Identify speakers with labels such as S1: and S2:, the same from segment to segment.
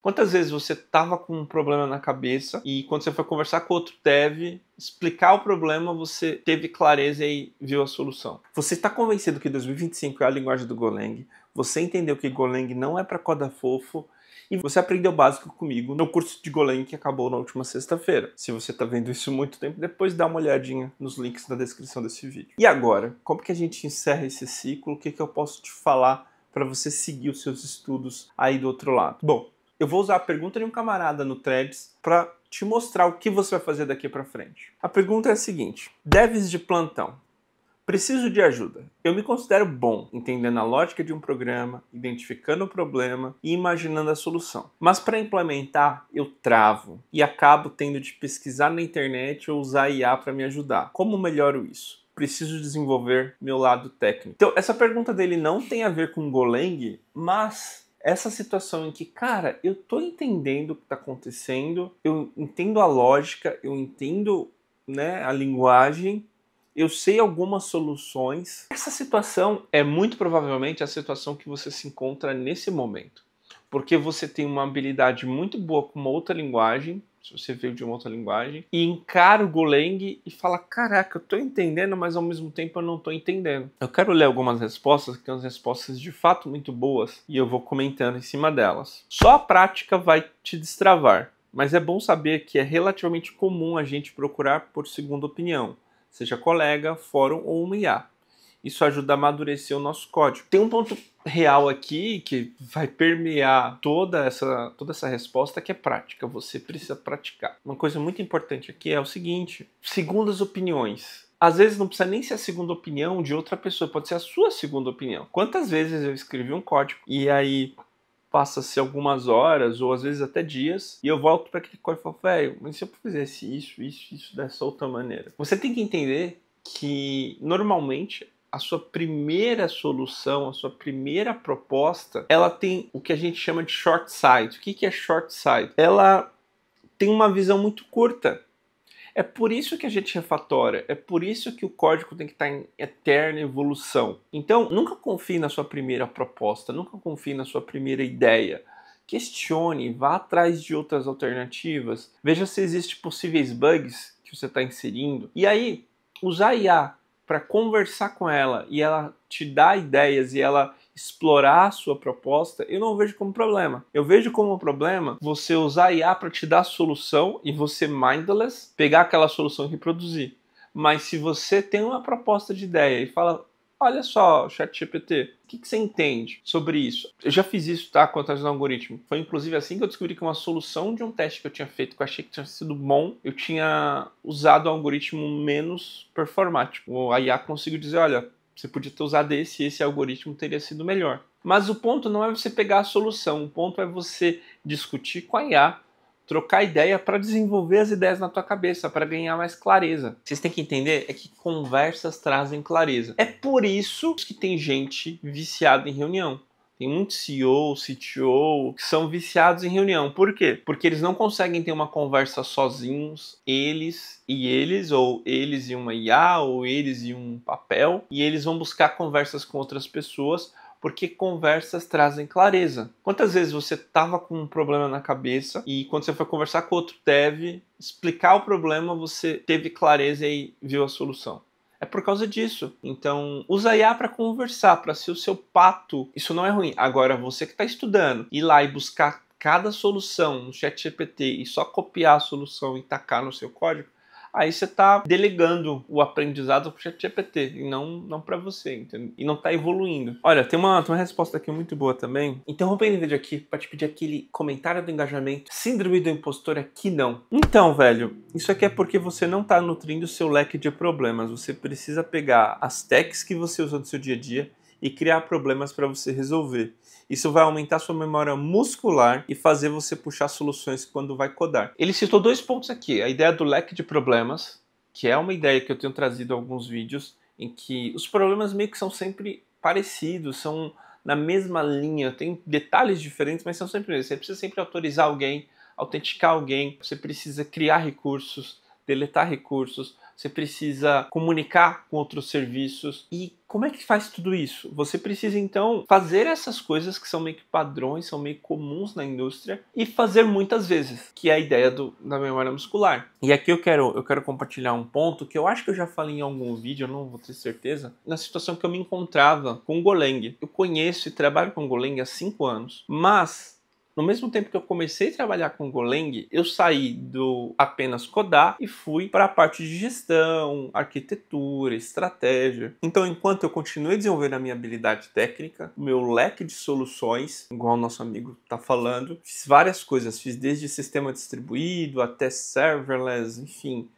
S1: Quantas vezes você estava com um problema na cabeça e quando você foi conversar com outro dev, explicar o problema, você teve clareza e viu a solução? Você está convencido que 2025 é a linguagem do Golang, você entendeu que Golang não é para codar fofo e você aprendeu o básico comigo no curso de Golang que acabou na última sexta-feira. Se você está vendo isso muito tempo depois, dá uma olhadinha nos links na descrição desse vídeo. E agora, como que a gente encerra esse ciclo? O que eu posso te falar para você seguir os seus estudos aí do outro lado? Bom, eu vou usar a pergunta de um camarada no Threads para te mostrar o que você vai fazer daqui para frente. A pergunta é a seguinte: devs de plantão, preciso de ajuda. Eu me considero bom entendendo a lógica de um programa, identificando o problema e imaginando a solução. Mas para implementar, eu travo e acabo tendo de pesquisar na internet ou usar IA para me ajudar. Como melhoro isso? Preciso desenvolver meu lado técnico. Então, essa pergunta dele não tem a ver com Golang, mas essa situação em que, cara, eu tô entendendo o que tá acontecendo, eu entendo a lógica, eu entendo, né, a linguagem, eu sei algumas soluções. Essa situação é muito provavelmente a situação que você se encontra nesse momento, porque você tem uma habilidade muito boa com uma outra linguagem, se você veio de uma outra linguagem, e encara o Golang e fala, caraca, eu tô entendendo, mas ao mesmo tempo eu não tô entendendo. Eu quero ler algumas respostas, que são respostas de fato muito boas, e eu vou comentando em cima delas. Só a prática vai te destravar, mas é bom saber que é relativamente comum a gente procurar por segunda opinião, seja colega, fórum ou uma IA. Isso ajuda a amadurecer o nosso código. Tem um ponto real aqui que vai permear toda essa resposta, que é prática. Você precisa praticar. Uma coisa muito importante aqui é o seguinte: segundas opiniões. Às vezes não precisa nem ser a segunda opinião de outra pessoa, pode ser a sua segunda opinião. Quantas vezes eu escrevi um código e aí passa-se algumas horas ou às vezes até dias e eu volto para aquele código e falo, velho, mas se eu fizesse isso dessa outra maneira? Você tem que entender que normalmente a sua primeira solução, a sua primeira proposta, ela tem o que a gente chama de short sight. O que é short sight? Ela tem uma visão muito curta. É por isso que a gente refatora, é por isso que o código tem que estar em eterna evolução. Então, nunca confie na sua primeira proposta, nunca confie na sua primeira ideia. Questione, vá atrás de outras alternativas, veja se existem possíveis bugs que você está inserindo. E aí, usar a IA para conversar com ela e ela te dar ideias e ela explorar a sua proposta, eu não vejo como problema. Eu vejo como problema você usar a IA para te dar a solução e você mindless pegar aquela solução e reproduzir. Mas se você tem uma proposta de ideia e fala, olha só, ChatGPT, o que você entende sobre isso? Eu já fiz isso, tá? Quanto ao algoritmo. Foi inclusive assim que eu descobri que uma solução de um teste que eu tinha feito, que eu achei que tinha sido bom, eu tinha usado o algoritmo menos performático. A IA conseguiu dizer, olha, você podia ter usado esse algoritmo teria sido melhor. Mas o ponto não é você pegar a solução, o ponto é você discutir com a IA, trocar ideia para desenvolver as ideias na tua cabeça, para ganhar mais clareza. Vocês têm que entender é que conversas trazem clareza. É por isso que tem gente viciada em reunião. Tem muitos CEO, CTO que são viciados em reunião. Por quê? Porque eles não conseguem ter uma conversa sozinhos, eles e eles, ou eles e uma IA, ou eles e um papel, e eles vão buscar conversas com outras pessoas, porque conversas trazem clareza. Quantas vezes você estava com um problema na cabeça e quando você foi conversar com outro dev, explicar o problema, você teve clareza e viu a solução? É por causa disso. Então, usa a IA para conversar, para ser o seu pato. Isso não é ruim. Agora, você que está estudando, ir lá e buscar cada solução no ChatGPT e só copiar a solução e tacar no seu código, aí você está delegando o aprendizado para o ChatGPT e não para você, entendeu? E não está evoluindo. Olha, tem uma resposta aqui muito boa também. Interrompendo o vídeo aqui para te pedir aquele comentário do engajamento. Síndrome do impostor aqui não. Então, velho, isso aqui é porque você não está nutrindo o seu leque de problemas. Você precisa pegar as techs que você usa no seu dia a dia e criar problemas para você resolver. Isso vai aumentar sua memória muscular e fazer você puxar soluções quando vai codar. Ele citou 2 pontos aqui. A ideia do leque de problemas, que é uma ideia que eu tenho trazido em alguns vídeos, em que os problemas meio que são sempre parecidos, são na mesma linha, tem detalhes diferentes, mas são sempre eles. Você precisa sempre autorizar alguém, autenticar alguém, você precisa criar recursos, deletar recursos, você precisa comunicar com outros serviços. E como é que faz tudo isso? Você precisa, então, fazer essas coisas que são meio que padrões, são meio comuns na indústria, e fazer muitas vezes, que é a ideia da memória muscular. E aqui eu quero compartilhar um ponto que eu acho que eu já falei em algum vídeo, eu não vou ter certeza, na situação que eu me encontrava com o Golang. Eu conheço e trabalho com o Golang há 5 anos, mas no mesmo tempo que eu comecei a trabalhar com Golang, eu saí do apenas codar e fui para a parte de gestão, arquitetura, estratégia. Então, enquanto eu continuei desenvolvendo a minha habilidade técnica, o meu leque de soluções, igual o nosso amigo está falando, fiz várias coisas. Fiz desde sistema distribuído até serverless, enfim,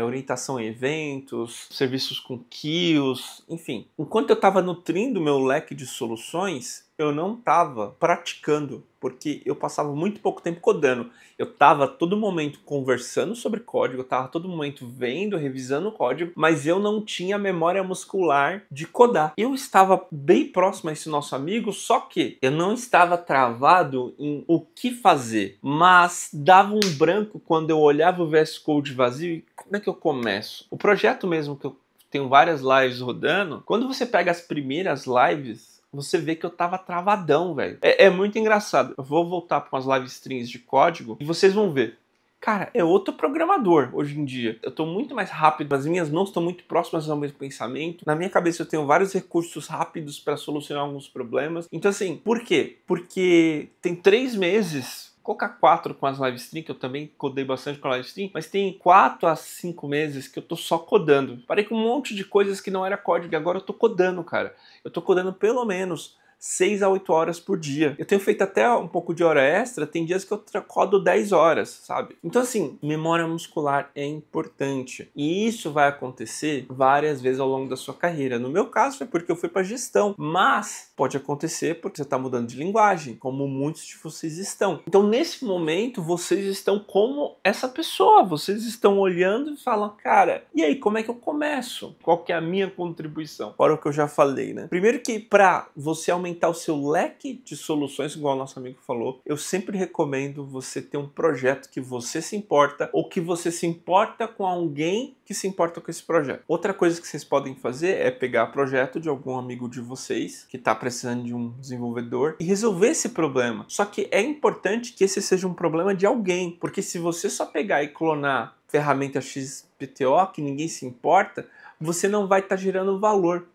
S1: orientação em eventos, serviços com queues, enfim. Enquanto eu estava nutrindo meu leque de soluções, eu não estava praticando, porque eu passava muito pouco tempo codando. Eu estava a todo momento conversando sobre código, eu estava a todo momento vendo, revisando o código, mas eu não tinha memória muscular de codar. Eu estava bem próximo a esse nosso amigo, só que eu não estava travado em o que fazer, mas dava um branco quando eu olhava o VS Code vazio e como é que eu começo? O projeto mesmo, que eu tenho várias lives rodando, quando você pega as primeiras lives, você vê que eu tava travadão, velho. É muito engraçado. Eu vou voltar para umas live streams de código e vocês vão ver. Cara, é outro programador hoje em dia. Eu tô muito mais rápido, as minhas mãos estão muito próximas ao mesmo pensamento. Na minha cabeça eu tenho vários recursos rápidos para solucionar alguns problemas. Então assim, por quê? Porque tem 3 meses... Colocar 4 com as live stream, que eu também codei bastante com a live stream, mas tem 4 a 5 meses que eu tô só codando. Parei com um monte de coisas que não era código e agora eu tô codando, cara. Eu tô codando pelo menos 6 a 8 horas por dia. Eu tenho feito até um pouco de hora extra, tem dias que eu codo 10 horas, sabe? Então assim, memória muscular é importante. E isso vai acontecer várias vezes ao longo da sua carreira. No meu caso foi porque eu fui para gestão, mas pode acontecer porque você está mudando de linguagem, como muitos de vocês estão. Então nesse momento vocês estão como essa pessoa, vocês estão olhando e falam, cara, e aí, como é que eu começo? Qual que é a minha contribuição? Fora o que eu já falei, né? Primeiro que para você aumentar o seu leque de soluções, igual o nosso amigo falou, eu sempre recomendo você ter um projeto que você se importa ou que você se importa com alguém que se importa com esse projeto. Outra coisa que vocês podem fazer é pegar o projeto de algum amigo de vocês que está precisando de um desenvolvedor e resolver esse problema. Só que é importante que esse seja um problema de alguém, porque se você só pegar e clonar ferramenta XPTO que ninguém se importa, você não vai estar gerando valor.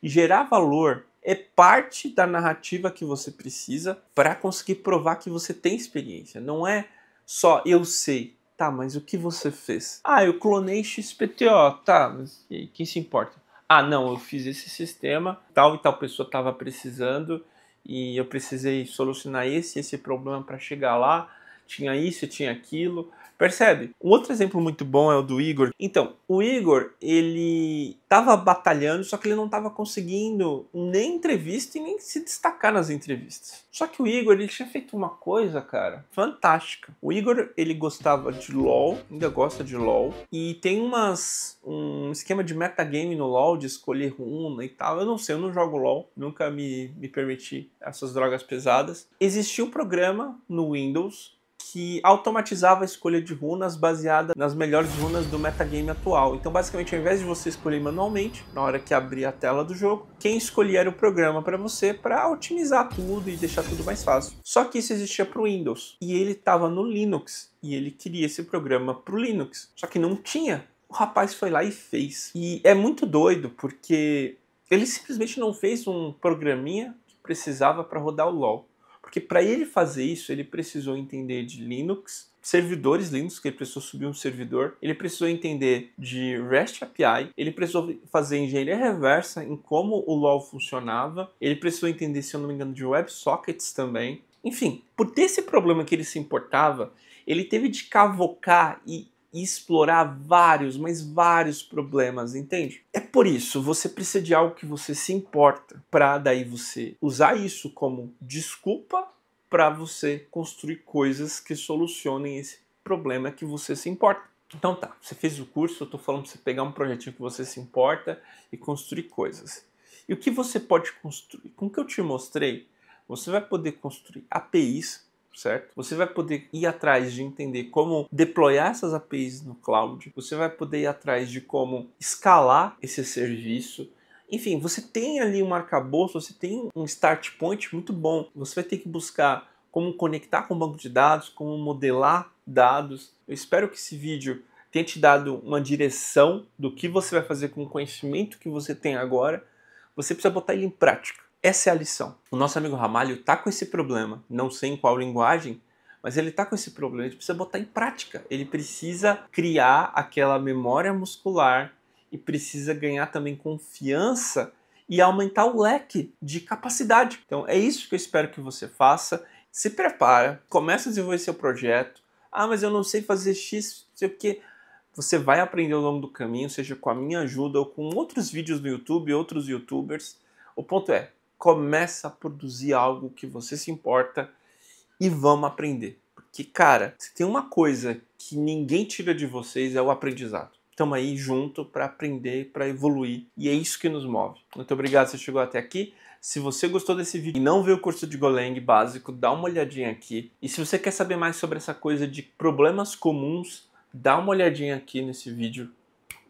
S1: E gerar valor é parte da narrativa que você precisa para conseguir provar que você tem experiência. Não é só eu sei. Tá, mas o que você fez? Ah, eu clonei XPTO. Tá, mas e aí, quem se importa? Ah, não, eu fiz esse sistema, tal e tal pessoa estava precisando e eu precisei solucionar esse problema para chegar lá. Tinha isso, tinha aquilo. Percebe? Um outro exemplo muito bom é o do Igor. Então, o Igor, ele estava batalhando, só que ele não estava conseguindo nem entrevista e nem se destacar nas entrevistas. Só que o Igor, ele tinha feito uma coisa, cara, fantástica. O Igor, ele gostava de LoL, ainda gosta de LoL, e tem um esquema de metagame no LoL, de escolher runa e tal. Eu não sei, eu não jogo LoL, nunca me permiti essas drogas pesadas. Existia um programa no Windows que automatizava a escolha de runas baseada nas melhores runas do metagame atual. Então, basicamente, ao invés de você escolher manualmente, na hora que abrir a tela do jogo, quem escolhia era o programa para você, para otimizar tudo e deixar tudo mais fácil. Só que isso existia para o Windows, e ele estava no Linux, e ele queria esse programa para o Linux. Só que não tinha. O rapaz foi lá e fez. E é muito doido, porque ele simplesmente não fez um programinha que precisava para rodar o LoL. Porque para ele fazer isso, ele precisou entender de Linux, servidores Linux, que ele precisou subir um servidor, ele precisou entender de REST API, ele precisou fazer engenharia reversa em como o LoL funcionava, ele precisou entender, se eu não me engano, de WebSockets também. Enfim, por ter esse problema que ele se importava, ele teve de cavocar e explorar vários, mas vários problemas, entende? É por isso, você precisa de algo que você se importa, para daí você usar isso como desculpa para você construir coisas que solucionem esse problema que você se importa. Então tá, você fez o curso, eu tô falando para você pegar um projetinho que você se importa e construir coisas. E o que você pode construir? Com o que eu te mostrei, você vai poder construir APIs certo? Você vai poder ir atrás de entender como deployar essas APIs no cloud, você vai poder ir atrás de como escalar esse serviço. Enfim, você tem ali um arcabouço, você tem um start point muito bom. Você vai ter que buscar como conectar com o banco de dados, como modelar dados. Eu espero que esse vídeo tenha te dado uma direção do que você vai fazer com o conhecimento que você tem agora. Você precisa botar ele em prática. Essa é a lição. O nosso amigo Ramalho está com esse problema, não sei em qual linguagem, mas ele está com esse problema, ele precisa botar em prática. Ele precisa criar aquela memória muscular e precisa ganhar também confiança e aumentar o leque de capacidade. Então é isso que eu espero que você faça. Se prepara, começa a desenvolver seu projeto. Ah, mas eu não sei fazer X, não sei o quê. Você vai aprender ao longo do caminho, seja com a minha ajuda ou com outros vídeos no YouTube, outros YouTubers. O ponto é, começa a produzir algo que você se importa e vamos aprender. Porque, cara, se tem uma coisa que ninguém tira de vocês é o aprendizado. Estamos aí junto para aprender, para evoluir. E é isso que nos move. Muito obrigado se você chegou até aqui. Se você gostou desse vídeo e não viu o curso de Golang básico, dá uma olhadinha aqui. E se você quer saber mais sobre essa coisa de problemas comuns, dá uma olhadinha aqui nesse vídeo.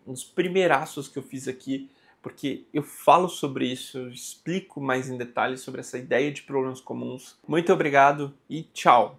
S1: Um dos primeiraços que eu fiz aqui, porque eu falo sobre isso, eu explico mais em detalhes sobre essa ideia de problemas comuns. Muito obrigado e tchau!